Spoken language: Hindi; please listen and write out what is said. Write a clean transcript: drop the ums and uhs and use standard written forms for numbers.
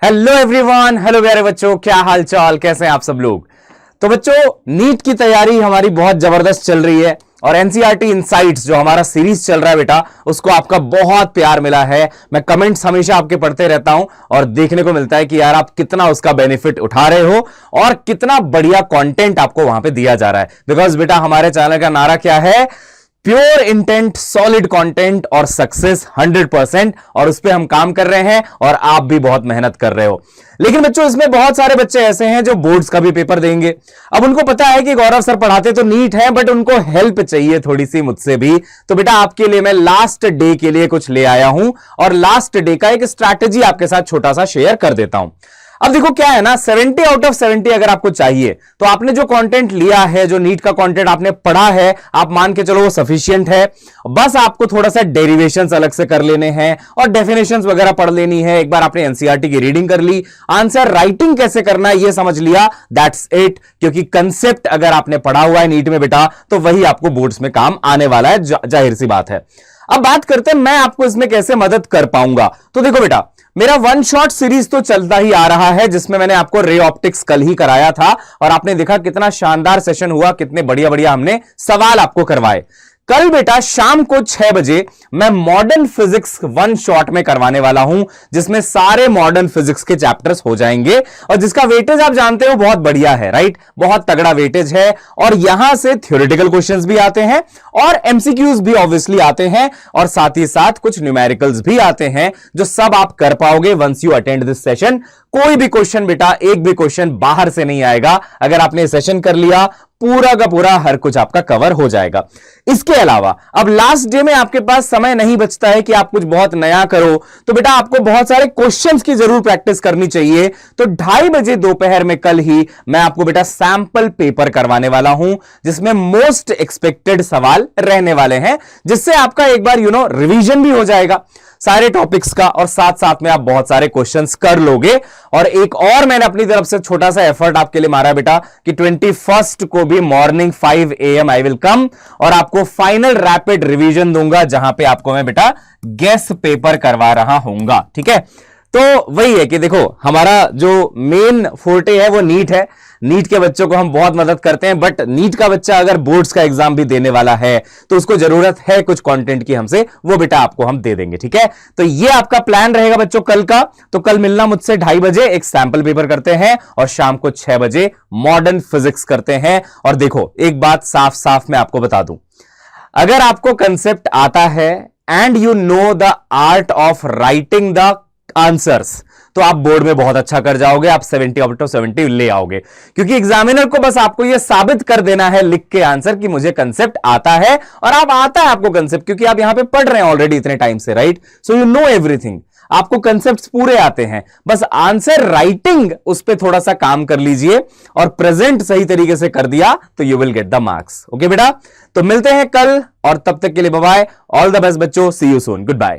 हेलो एवरीवन, हेलो प्यारे बच्चों, क्या हाल चाल, कैसे हैं आप सब लोग। तो बच्चों, नीट की तैयारी हमारी बहुत जबरदस्त चल रही है और एनसीईआरटी इनसाइट्स जो हमारा सीरीज चल रहा है बेटा, उसको आपका बहुत प्यार मिला है। मैं कमेंट्स हमेशा आपके पढ़ते रहता हूं और देखने को मिलता है कि यार आप कितना उसका बेनिफिट उठा रहे हो और कितना बढ़िया कंटेंट आपको वहां पे दिया जा रहा है। बिकॉज बेटा हमारे चैनल का नारा क्या है? प्योर इंटेंट, सॉलिड कंटेंट और सक्सेस 100%। और उस पर हम काम कर रहे हैं और आप भी बहुत मेहनत कर रहे हो। लेकिन बच्चों, इसमें बहुत सारे बच्चे ऐसे हैं जो बोर्ड्स का भी पेपर देंगे। अब उनको पता है कि गौरव सर पढ़ाते तो नीट है, बट उनको हेल्प चाहिए थोड़ी सी मुझसे भी। तो बेटा आपके लिए मैं लास्ट डे के लिए कुछ ले आया हूं और लास्ट डे का एक स्ट्रैटेजी आपके साथ छोटा सा शेयर कर देता हूं। अब देखो क्या है ना, 70 आउट ऑफ 70 अगर आपको चाहिए तो आपने जो कंटेंट लिया है, जो नीट का कंटेंट आपने पढ़ा है, आप मान के चलो वो सफिशिएंट है। बस आपको थोड़ा सा डेरिवेशंस अलग से कर लेने हैं और डेफिनेशंस वगैरह पढ़ लेनी है। एक बार आपने एनसीईआरटी की रीडिंग कर ली, आंसर राइटिंग कैसे करना है ये समझ लिया, दैट्स इट। क्योंकि कंसेप्ट अगर आपने पढ़ा हुआ है नीट में बेटा, तो वही आपको बोर्ड्स में काम आने वाला है, जाहिर सी बात है। अब बात करते हैं मैं आपको इसमें कैसे मदद कर पाऊंगा। तो देखो बेटा, मेरा वन शॉट सीरीज तो चलता ही आ रहा है, जिसमें मैंने आपको रे ऑप्टिक्स कल ही कराया था और आपने देखा कितना शानदार सेशन हुआ, कितने बढ़िया बढ़िया हमने सवाल आपको करवाए। कल बेटा शाम को 6 बजे मैं मॉडर्न फिजिक्स वन शॉट में करवाने वाला हूं, जिसमें सारे मॉडर्न फिजिक्स के चैप्टर्स हो जाएंगे और जिसका वेटेज आप जानते हो बहुत बढ़िया है, राइट? बहुत तगड़ा वेटेज है और यहां से थ्योरेटिकल क्वेश्चंस भी आते हैं और एमसीक्यूज भी ऑब्वियसली आते हैं और साथ ही साथ कुछ न्यूमेरिकल्स भी आते हैं, जो सब आप कर पाओगे once you attend this session. कोई भी क्वेश्चन बेटा, एक भी क्वेश्चन बाहर से नहीं आएगा। अगर आपने सेशन कर लिया, पूरा का पूरा हर कुछ आपका कवर हो जाएगा। इसके अलावा अब लास्ट डे में आपके पास समय नहीं बचता है कि आप कुछ बहुत नया करो, तो बेटा आपको बहुत सारे क्वेश्चंस की जरूर प्रैक्टिस करनी चाहिए। तो 2:30 बजे दोपहर में कल ही मैं आपको बेटा सैंपल पेपर करवाने वाला हूं, जिसमें मोस्ट एक्सपेक्टेड सवाल रहने वाले हैं, जिससे आपका एक बार रिवीजन भी हो जाएगा सारे टॉपिक्स का और साथ साथ में आप बहुत सारे क्वेश्चंस कर लोगे। और एक और मैंने अपनी तरफ से छोटा सा एफर्ट आपके लिए मारा बेटा कि 21 को भी morning 5 AM I will come और आपको फाइनल रैपिड रिवीजन दूंगा, जहां पे आपको मैं बेटा गेस पेपर करवा रहा हूंगा। ठीक है, तो वही है कि देखो हमारा जो मेन फोर्टे है वो नीट है। नीट के बच्चों को हम बहुत मदद करते हैं, बट नीट का बच्चा अगर बोर्ड्स का एग्जाम भी देने वाला है तो उसको जरूरत है कुछ कंटेंट की हमसे, वो बेटा आपको हम दे देंगे। ठीक है, तो ये आपका प्लान रहेगा बच्चों कल का। तो कल मिलना मुझसे 2:30 बजे, एक सैंपल पेपर करते हैं और शाम को 6 बजे मॉडर्न फिजिक्स करते हैं। और देखो एक बात साफ साफ मैं आपको बता दूं, अगर आपको कंसेप्ट आता है and you know the art of writing the answers, तो आप बोर्ड में बहुत अच्छा कर जाओगे, आप 70 आउट ऑफ 70 ले आओगे। क्योंकि एग्जामिनर को बस आपको यह साबित कर देना है लिख के आंसर कि मुझे कंसेप्ट आता है, और आप आता है आपको कंसेप्ट, क्योंकि आप यहां पे पढ़ रहे हैं ऑलरेडी इतने टाइम से, right? So you know everything, आपको कंसेप्ट्स पूरे आते हैं, बस आंसर राइटिंग उस पर थोड़ा सा काम कर लीजिए और प्रेजेंट सही तरीके से कर दिया तो you will get the marks. Okay बेटा, तो मिलते हैं कल और तब तक के लिए bye bye, all the best बच्चों, see you soon, good bye.